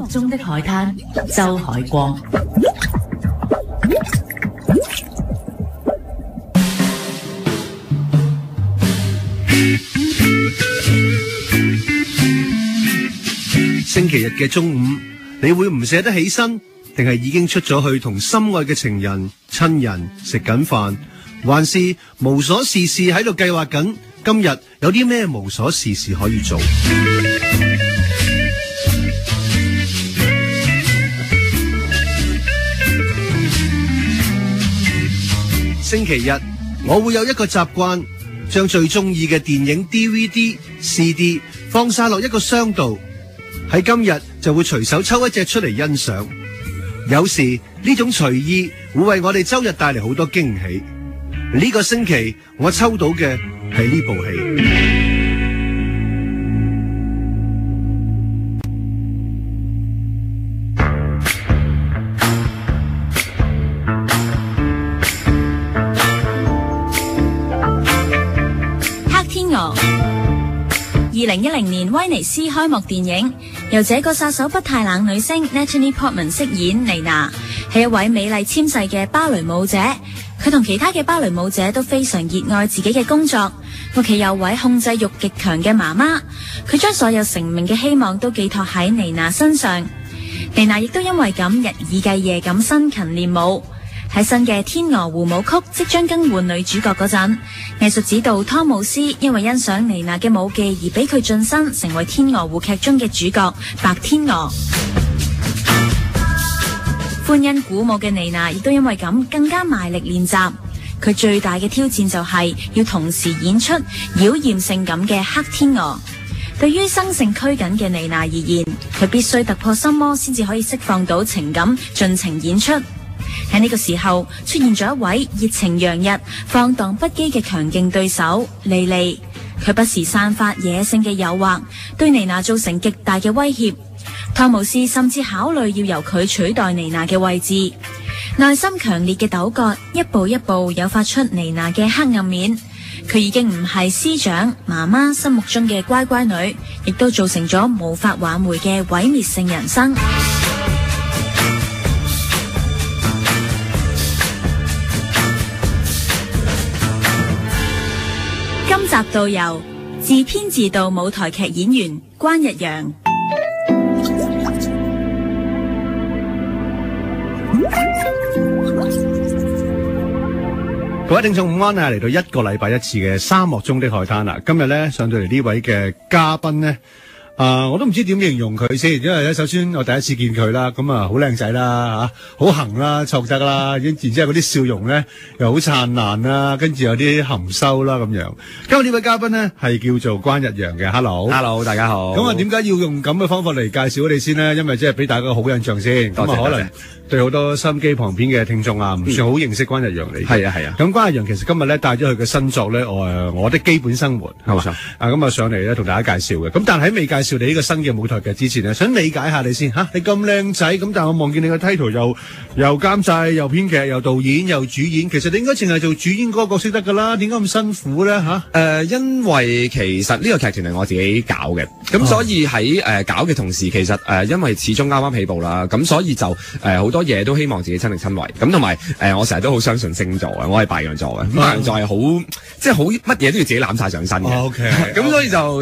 中的海灘，周海光。星期日嘅中午，你會唔捨得起身，定係已經出咗去同心愛嘅情人、親人食緊飯，還是無所事事喺度計劃緊今日有啲咩無所事事可以做？星期日我會有一個習慣，將最中意嘅電影 DVD、CD 放晒落一個箱度，喺今日就會隨手抽一隻出嚟欣賞。有時呢種隨意會為我哋周日帶嚟好多驚喜。呢個星期我抽到嘅係呢部戲。2010年威尼斯開幕電影，由這個殺手不太冷女星 Natalie Portman 飾演妮娜，係一位美麗纖細嘅芭蕾舞者。佢同其他嘅芭蕾舞者都非常熱愛自己嘅工作。屋企有位控制欲極強嘅媽媽，佢將所有成名嘅希望都寄託喺妮娜身上。妮娜亦都因為咁日以繼夜咁辛勤練舞。喺新嘅《天鵝湖舞曲》即將更換女主角嗰陣，藝術指導湯姆斯因為欣賞妮娜嘅舞技而俾佢晉身成為《天鵝湖》劇中嘅主角白天鵝。歡欣鼓舞嘅妮娜亦都因為咁更加賣力練習。佢最大嘅挑戰就係要同時演出妖豔性感嘅黑天鵝。對於生性拘謹嘅妮娜而言，佢必須突破心魔先至可以釋放到情感，盡情演出。喺呢個時候出現咗一位熱情洋溢、放蕩不羈嘅強勁對手莉莉，佢不時散發野性嘅誘惑，對妮娜造成極大嘅威脅。湯姆斯甚至考慮要由佢取代妮娜嘅位置。內心強烈嘅糾葛，一步一步誘發出妮娜嘅黑暗面。佢已經唔係師長媽媽心目中嘅乖乖女，亦都造成咗無法挽回嘅毀滅性人生。今集導遊自編自導舞台劇演員關日陽。各位聽眾午安啊！嚟到一個禮拜一次嘅沙漠中的海灘啦。今日咧上到嚟呢位嘅嘉賓咧，我都唔知點形容佢先，因為咧首先我第一次見佢啦，咁啊好靚仔啦吓，好行啦，湊得啦，然之後嗰啲笑容咧又好燦爛啦，跟住有啲含羞啦咁樣。今日呢位嘉賓咧係叫做關日陽嘅 ，Hello，大家好。咁啊，點解要用咁嘅方法嚟介紹你先呢？因為即係俾大家個好印象先。咁啊，可能對好多收音機旁邊嘅聽眾啊，唔算好認識關日陽嚟。係啊。咁關日陽其實今日咧帶咗佢嘅新作咧，我的基本生活係嘛？咁啊上嚟咧同大家介紹嘅。咁但係喺未介紹你呢個新嘅舞台劇之前咧，想理解下你先吓。你咁靚仔，咁但係我望見你個 title 又監製、又編劇、又導演、又主演，其實你應該淨係做主演嗰個角色得噶啦，點解咁辛苦咧吓？因為其實呢個劇團係我自己搞嘅，咁所以喺搞嘅同時，其實因為始終啱啱起步啦，咁所以就好多嘢都希望自己親力親為。咁同埋我成日都好相信星座嘅，我係白羊座嘅，白羊座係好即係好乜嘢都要自己攬晒上身嘅。OK，咁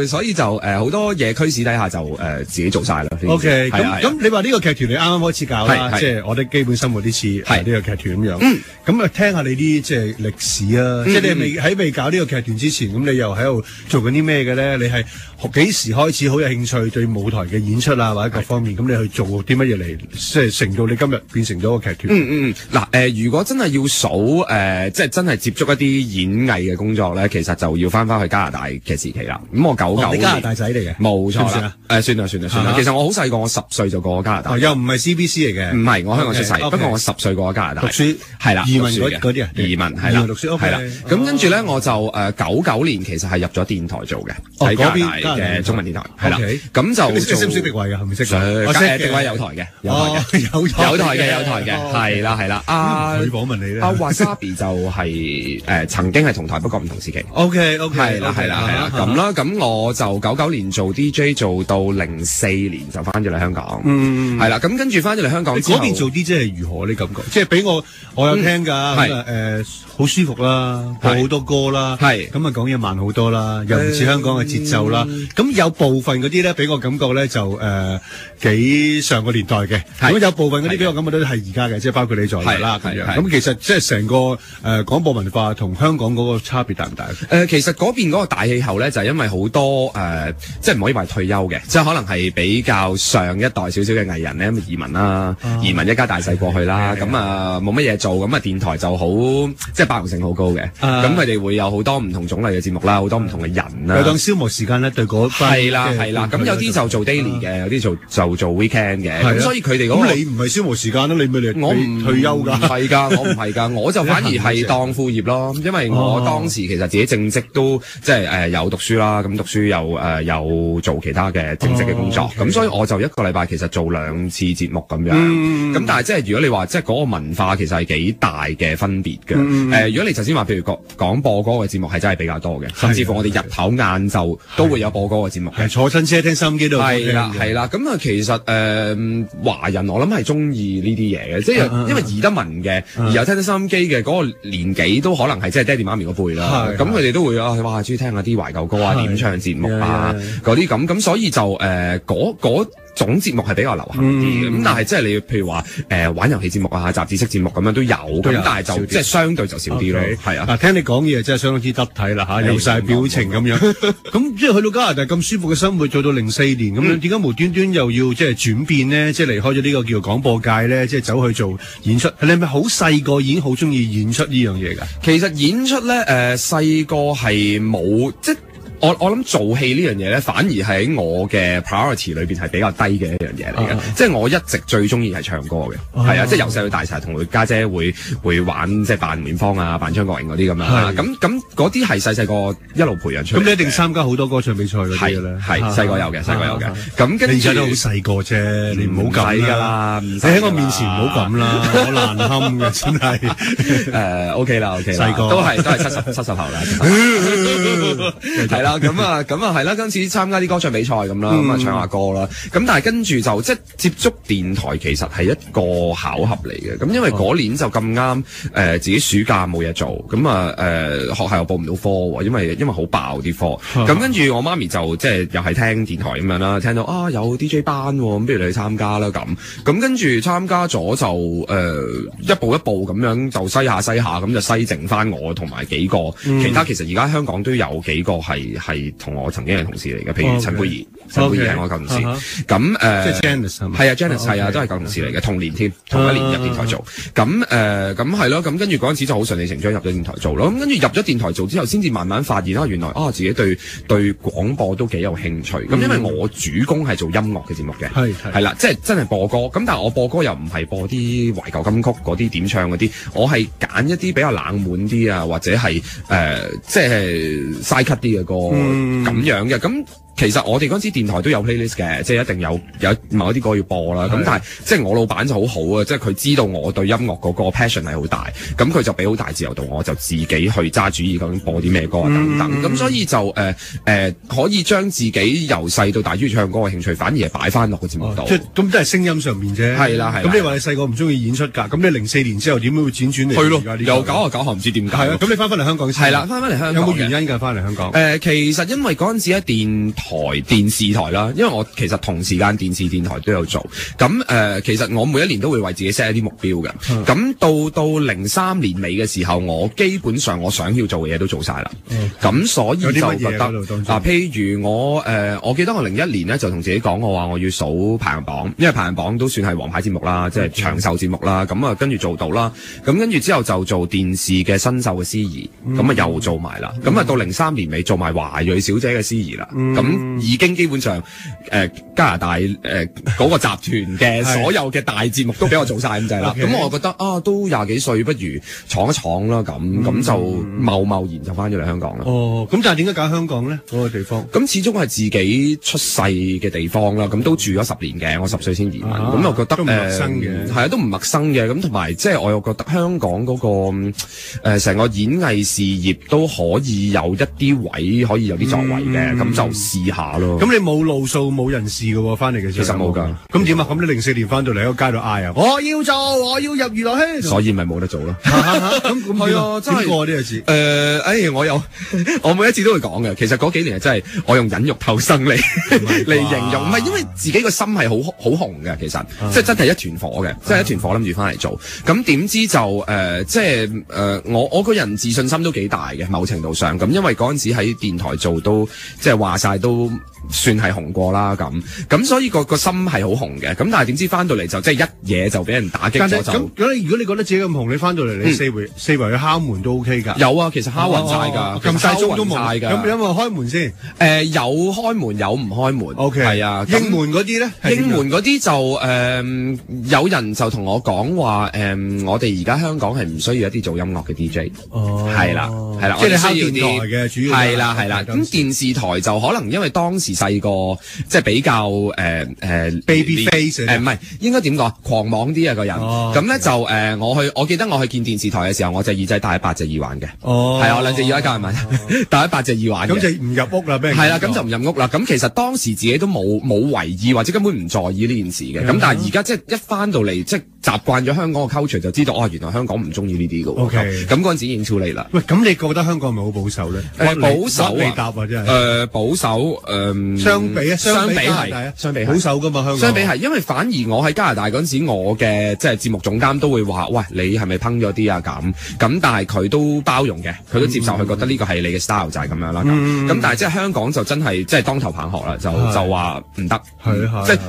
所以就好多嘢驅使底下就自己做晒啦。OK，咁你話呢個劇團你啱啱開始搞啦，即係我哋基本生活呢次呢個劇團咁樣。咁啊，聽下你啲即係歷史啊，即係你未搞呢個劇團之前，咁你又喺度做緊啲咩嘅咧？你係幾時開始好有興趣對舞台嘅演出啊，或者各方面？咁你去做啲乜嘢嚟，即係成到你今日變成咗個劇團？嗱，如果真係要數即係真係接觸一啲演藝嘅工作咧，其實就要翻去加拿大嘅時期啦。咁我99年，你加拿大仔嚟嘅，冇錯啦。算啦。其實我好細個，我10歲就過加拿大。又唔係 CBC 嚟嘅，唔係我香港出世，不過我10歲過加拿大讀書，係啦，移民嗰啲啊，移民係啦，讀書係啦。咁跟住咧，我就99年其實係入咗電台做嘅，喺加拿大嘅中文電台，係啦。咁就你識唔識迪偉啊？係咪識？迪偉有台嘅，有台嘅，係啦。佢訪問你咧。Wasabi 就係曾經係同台，不過唔同時期。OK，係啦，咁啦。咁我就99年做 DJ 做到04年就翻咗嚟香港。係啦。咁跟住翻咗嚟香港之後，嗰邊做 DJ 係如何呢？感覺即係俾我有聽㗎，好舒服啦，播好多歌啦，咁啊講嘢慢好多啦，又唔似香港嘅節奏啦。咁有部分嗰啲咧，俾我感覺咧就幾上個年代嘅。咁有部分嗰啲俾我感覺都係而家嘅，即係包括你在內啦咁樣。咁其實即係成個廣播文化同香港嗰個差別大唔大？其實嗰邊嗰個大氣候咧，就係因為好多即係唔可以話退休嘅，即係可能係比較上一代少少嘅藝人咧，移民啦，移民一家大細過去啦，咁啊冇乜嘢做，咁啊電台就好即係包容性好高嘅，咁佢哋會有好多唔同種類嘅節目啦，好多唔同嘅人啦，有當消磨時間咧，對嗰班係啦，咁有啲就做 daily 嘅，有啲就做 weekend 嘅，咁所以佢哋咁你唔係消磨時間啦，你咪我唔退休㗎，我唔係㗎，我就反而係當副業咯，因為我當時其實自己正職都即係有讀書啦，咁讀書又有做其他嘅正職嘅工作，咁所以我就一個禮拜其實做2次節目咁樣，咁但係即係如果你話即係嗰個文化其實係幾大嘅分別嘅，如果你頭先話譬如講播歌嘅節目係真係比較多嘅，甚至乎我哋日頭晏晝都會有播歌嘅節目嘅，坐親車聽收音機都係啦，咁啊其實華人我諗係中意呢啲嘢嘅，即係因為移得民嘅，而又聽收音機嘅嗰個年紀都可能係即係爹哋媽咪嗰輩啦，咁佢哋都會哇中意聽下啲懷舊歌啊、點唱節目啊嗰啲咁，所以就嗰種節目係比較流行啲嘅，咁但係即係你譬如話玩遊戲節目啊、雜誌式節目咁樣都有，咁但係就即係相對就少啲咯，係啊。嗱，聽你講嘢真係相當之得體啦嚇，有晒表情咁樣。咁即係去到加拿大咁舒服嘅生活，做到04年咁樣，點解無端端又要即係轉變呢？即係離開咗呢個叫做廣播界咧，即係走去做演出。你係咪好細個已經好中意演出呢樣嘢㗎？其實演出咧細個係冇即。我諗做戲呢樣嘢咧，反而喺我嘅 priority 裏邊係比較低嘅一樣嘢嚟嘅。即係我一直最中意係唱歌嘅，係啊，即係由細到大成日同佢家姐會玩，即係扮梅艷芳啊、扮張國榮嗰啲咁樣啦。咁嗰啲係細個一路培養出嚟。咁你一定參加好多歌唱比賽嗰啲嘅咧？係細個有嘅。咁跟住你而家都好細個啫，你唔好咁㗎啦。你喺我面前唔好咁啦，我難堪嘅真係。OK 啦，細個都係70後啦，係啦。咁啊係啦，今次參加啲歌唱比賽咁啦，咁啊唱下歌啦。咁但係跟住就即係接觸電台，其實係一個巧合嚟嘅。咁因為嗰年就咁啱自己暑假冇嘢做，咁啊學校又報唔到科，因為好爆啲科。咁跟住我媽咪就即係又係聽電台咁樣啦，聽到有 DJ 班，咁不如你去參加啦咁。咁跟住參加咗就一步一步咁樣就篩下，咁就篩剩翻我同埋幾個其他。其實而家香港都有幾個係同我曾經係同事嚟嘅，譬如陳貝兒係我舊同事。咁即係 Janice 係啊 ，Janice 係啊，都係舊同事嚟嘅，同年添，同一年入電台做。咁係咯，咁跟住嗰陣時就好順理成章入咗電台做咯。咁跟住入咗電台做之後，先至慢慢發現原來自己對廣播都幾有興趣。咁因為我主攻係做音樂嘅節目嘅，係啦，即係真係播歌。咁但係我播歌又唔係播啲懷舊金曲嗰啲點唱嗰啲，我係揀一啲比較冷門啲啊，或者係即係嘥咳啲嘅歌咁樣嘅。咁其實我哋嗰陣時電台都有 playlist 嘅，即係一定有某一啲歌要播啦。咁但係即係我老闆就好好啊，即係佢知道我對音樂嗰個 passion 係好大，咁佢就俾好大自由度我，就自己去揸主意究竟播啲咩歌啊等等。咁所以就可以將自己由細到大中意唱歌嘅興趣，反而係擺翻落個節目度。即係咁都係聲音上面啫。係啦。咁你話你細個唔中意演出㗎？咁你04年之後點樣會輾轉嚟？係咯，又9唔知點解。係啊，咁你翻嚟香港先。係啦，翻嚟香港有冇原因㗎？翻嚟香港？其實因為嗰陣時喺電視台啦，因為我其實同時間電視電台都有做。咁其實我每一年都會為自己 set 一啲目標嘅。咁到03年尾嘅時候，我基本上我想要做嘅嘢都做晒啦。咁所以就覺得譬如我記得我01年咧就同自己講，我話我要數排行榜，因為排行榜都算係王牌節目啦，即係長壽節目啦。咁啊跟住做到啦，咁跟住之後就做電視嘅新秀嘅司儀，咁啊又做埋啦。咁啊到03年尾做埋華裔小姐嘅司儀啦。咁已經基本上加拿大嗰個集團嘅所有嘅大節目都俾我做晒咁滯啦。咁我覺得都20幾歲，不如闖一闖啦。咁就貿然就翻咗嚟香港啦。咁但係點解揀香港咧？嗰個地方咁始終係自己出世嘅地方啦。咁都住咗10年嘅，我10歲先移民。咁我覺得都唔陌生嘅，係啊，都唔陌生嘅。咁同埋即係我又覺得香港嗰個成個演藝事業都可以有一啲位可以有啲作為嘅。咁就試下咯。咁你冇路數冇人事嘅喎，翻嚟嘅時候其實冇㗎。咁點啊？咁你04年翻到嚟喺個街度嗌啊！我要做，我要入娛樂圈，所以咪冇得做咯。咁係啊，真係點過呢個字？我每一次都會講嘅。其實嗰幾年係真係我用忍辱偷生嚟形容，唔係因為自己個心係好紅嘅，其實即係真係一團火嘅，即係一團火諗住翻嚟做。咁點知就我個人自信心都幾大嘅，某程度上咁，因為嗰陣時喺電台做都即係話晒都算係紅過啦咁，所以個心係好紅嘅。咁但係點知翻到嚟就即係一嘢就俾人打擊咗就。咁如果你覺得自己咁紅，你翻到嚟你四圍去敲門都 OK 㗎。有啊，其實敲暈晒㗎，咁大鐘都冇㗎。有冇開門先？有開門有唔開門。OK，係啊。應門嗰啲咧？應門嗰啲就有人就同我講話我哋而家香港係唔需要一啲做音樂嘅 DJ。係啦，即係你敲電台嘅主要。係啦。咁電視台就可能因為當時細個即係比較baby face 唔係應該點講？狂妄啲啊個人。咁咧就我記得我去見電視台嘅時候，我隻耳仔戴8隻耳環嘅。係我2隻耳環加埋戴8隻耳環。咁就唔入屋啦，咩？係啦，咁就唔入屋啦。咁其實當時自己都冇為意或者根本唔在意呢件事嘅。咁但係而家即係一翻到嚟即係習慣咗香港嘅 culture，就知道原來香港唔中意呢啲嘅。OK，咁嗰陣時已經too late啦。喂，咁你覺得香港係咪好保守咧？保守你答啊，真係。保守相比係保守噶嘛，香港。相比係，因為反而我喺加拿大嗰陣時，我嘅即係節目總監都會話：喂，你係咪烹咗啲啊？咁但係佢都包容嘅，佢都接受，佢覺得呢個係你嘅 style 就係咁樣啦。咁但係即係香港就真係即係當頭棒喝啦，就話唔得。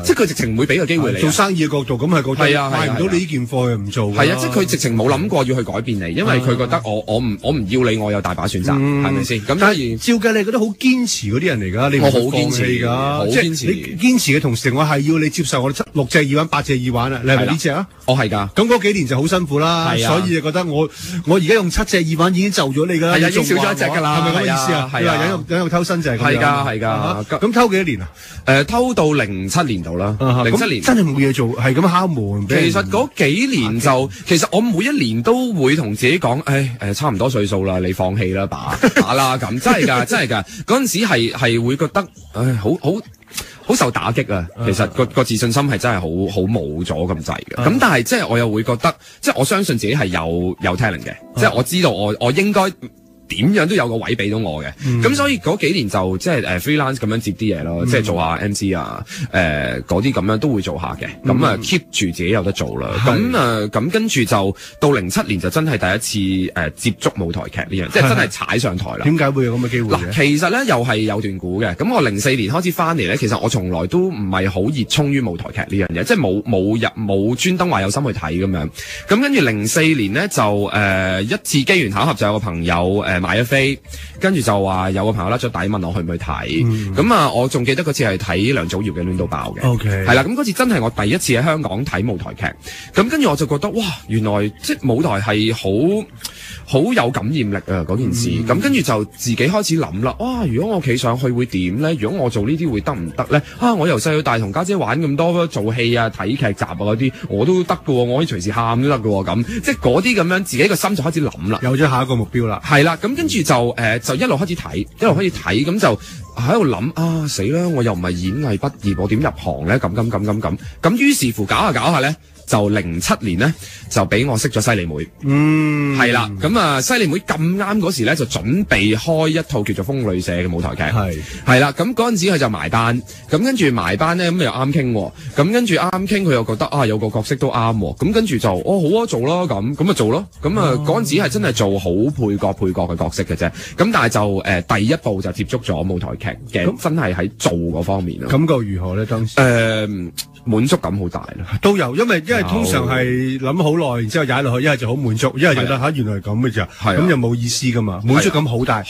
即係佢直情唔會俾個機會你。做生意嘅角度咁係覺得賣唔到你呢件貨又唔做。係啊，即係佢直情冇諗過要去改變你，因為佢覺得我唔要你，我有大把選擇，係咪先？咁但係照計你覺得好堅持嗰啲人嚟㗎，你我好堅持㗎，好堅持。你堅持嘅同時，我係要你接受我6隻耳環、8隻耳環啊！你係咪呢隻啊？我係㗎。咁嗰幾年就好辛苦啦，所以就覺得我而家用7隻耳環已經就咗你㗎啦，已經少咗一隻㗎啦，係咪咁嘅意思啊？係啊，忍辱偷生就係咁樣。係㗎。咁偷幾多年啊？偷到07年度啦，07年真係冇嘢做，係咁敲門。其實嗰幾年其實我每一年都會同自己講，差唔多歲數啦，你放棄啦，打啦咁，真係㗎。嗰陣時係會覺得，好受打擊啊！其實個自信心係真係好冇咗咁滯嘅。咁但係即係我又會覺得，即係我相信自己係有 talent 嘅，即係我知道我應該點樣都有個位俾到我嘅。咁所以嗰幾年就即係freelance 咁樣接啲嘢咯，即係做下 MC 啊，嗰啲咁樣都會做下嘅。咁啊 keep 住自己有得做啦。咁跟住就到07年就真係第一次接觸舞台劇呢樣，即係真係踩上台啦。點解會有咁嘅機會咧？嗱，其實咧又係有段故嘅。咁我04年開始翻嚟咧，其實我從來都唔係好熱衷於舞台劇呢樣嘢，即係冇專登話有心去睇咁樣。咁跟住04年咧就一次機緣巧合就有個朋友買咗飛，跟住就話有個朋友甩咗底問我去唔去睇，咁我仲記得嗰次係睇梁祖堯嘅《亂到爆》嘅，係啦，咁嗰次真係我第一次喺香港睇舞台劇，咁跟住我就覺得哇，原來即係舞台係好好有感染力啊嗰件事。咁跟住就自己開始諗啦，哇！如果我企上去會點咧？如果我做呢啲會得唔得咧？我由細到大同家姐玩咁多做戲啊、睇劇集啊嗰啲，我都得㗎喎，我可以隨時喊都得㗎喎，咁即係嗰啲咁樣，自己個心就開始諗啦，有咗下一個目標啦。係啦，咁跟住就一路開始睇，咁就喺度諗死啦！我又唔係演藝畢業，我點入行咧？咁於是乎搞下咧。就07年咧，就俾我識咗犀利妹。係啦，咁犀利妹咁啱嗰時咧，就準備開一套叫做《風旅社》嘅舞台劇。係啦，咁嗰陣時佢就埋單，咁跟住埋單咧，咁又啱傾，咁跟住啱傾，佢又覺得有個角色都啱，咁跟住就好啊，做咯，咁就做咯，咁嗰陣時係真係做好配角嘅角色嘅啫，咁但係就第一步就接觸咗舞台劇嘅，真係喺做嗰方面咯。感覺如何咧？當時滿足感好大啦，都有，因為通常係諗好耐，然之後踩落去，一係就好滿足，一係就覺得原來係咁嘅咋，咁就冇意思噶嘛。滿足感好大，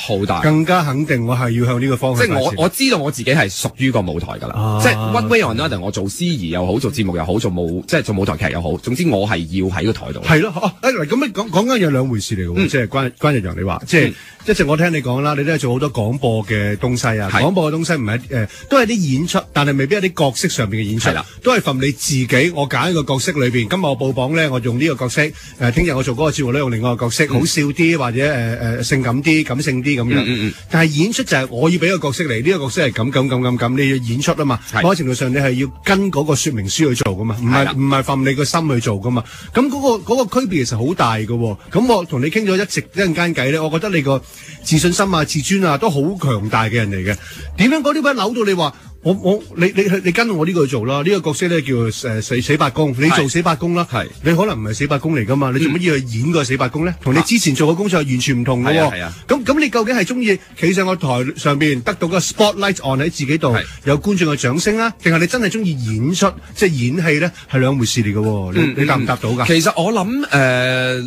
更加肯定我係要向呢個方向。即係我知道我自己係屬於個舞台噶啦，即係 one way or another，我做司儀又好，做節目又好，做舞台劇又好，總之我係要喺個台度。係咯，咁你講緊有兩回事嚟嘅，即係關日陽你話，即係一直我聽你講啦，你都係做好多廣播嘅東西啊，廣播嘅東西唔係都係啲演出，但係未必係啲角色上邊嘅演出。都係憑你自己，我揀一個角色裏邊，今日我報榜咧，我用呢個角色，聽日我做嗰個節目咧，用另外一個角色，好笑啲或者性感啲、感性啲咁樣。但係演出就係我要俾個角色嚟，呢個角色係咁，你要演出啊嘛。某程度上你係要跟嗰個說明書去做噶嘛，唔係憑你個心去做噶嘛。咁嗰個區別其實好大噶。咁我同你傾咗一陣間偈咧，我覺得你個自信心啊、自尊啊都好強大嘅人嚟嘅。點樣嗰啲位扭到你話？你跟我呢個去做啦，呢個角色咧叫死八公，你做死八公啦，你可能唔係死八公嚟噶嘛，你做乜要去演個死八公咧？同你之前做嘅工作係完全唔同嘅喎。咁你究竟係中意企上個台上邊得到個 spotlight on 喺自己度，有觀眾嘅掌聲啦，定係你真係中意演出，即係演戲咧，係兩回事嚟嘅喎。你答唔答到㗎？其實我諗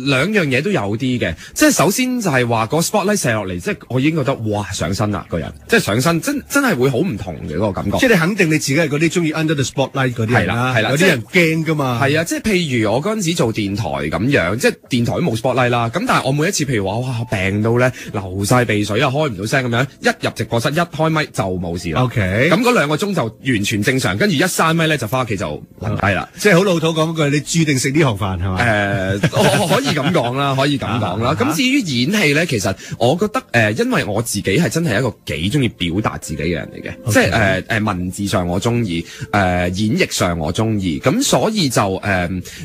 兩樣嘢都有啲嘅，即係首先就係話個 spotlight 射落嚟，即係我已經覺得哇上身啦個人，即係上身真係會好唔同嘅嗰個感覺。即係你肯定你自己係嗰啲中意 under the spotlight 嗰啲人啦，有啲人驚㗎嘛。係啊，即係譬如我嗰陣時做電台咁樣，即係電台都冇 spotlight 啦。咁但係我每一次譬如話哇病到咧流晒鼻水啊，開唔到聲咁樣，一入直播室一開咪就冇事啦。OK，咁嗰2個鐘就完全正常，跟住一閂咪咧就翻屋企就暈低啦。即係好老土講句，你注定食呢行飯係嘛？可以咁講啦，可以咁講啦。咁至於演戲咧，其實我覺得因為我自己係真係一個幾中意表達自己嘅人嚟嘅，即係文字上我中意，演繹上我中意，咁所以就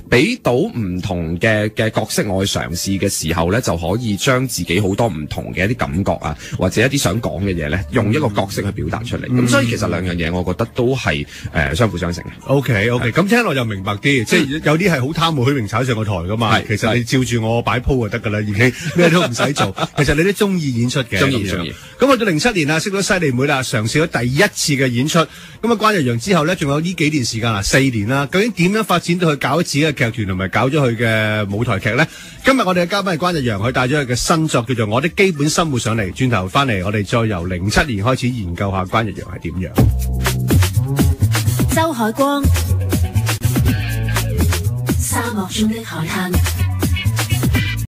俾到唔同嘅角色我去嘗試嘅時候咧，就可以將自己好多唔同嘅一啲感覺啊，或者一啲想講嘅嘢咧，用一個角色去表達出嚟。咁所以其實兩樣嘢，我覺得都係相輔相成嘅。OK，咁聽落就明白啲，即係有啲係好貪慕虛榮炒上個台噶嘛。其實你照住我擺鋪就得噶啦，已經咩都唔使做。其實你都中意演出嘅，中意。咁去到07年啦，識咗犀利妹啦，嘗試咗第一次嘅演出。咁關日陽之後咧，仲有呢幾年時間啦，4年啦。究竟點樣發展到去搞自己嘅劇團同埋搞咗佢嘅舞台劇咧？今日我哋嘅嘉賓係關日陽，佢帶咗佢嘅新作叫做《我的基本生活》上嚟。轉頭翻嚟，我哋再由07年開始研究下關日陽係點樣。周海光，沙漠中的海灘。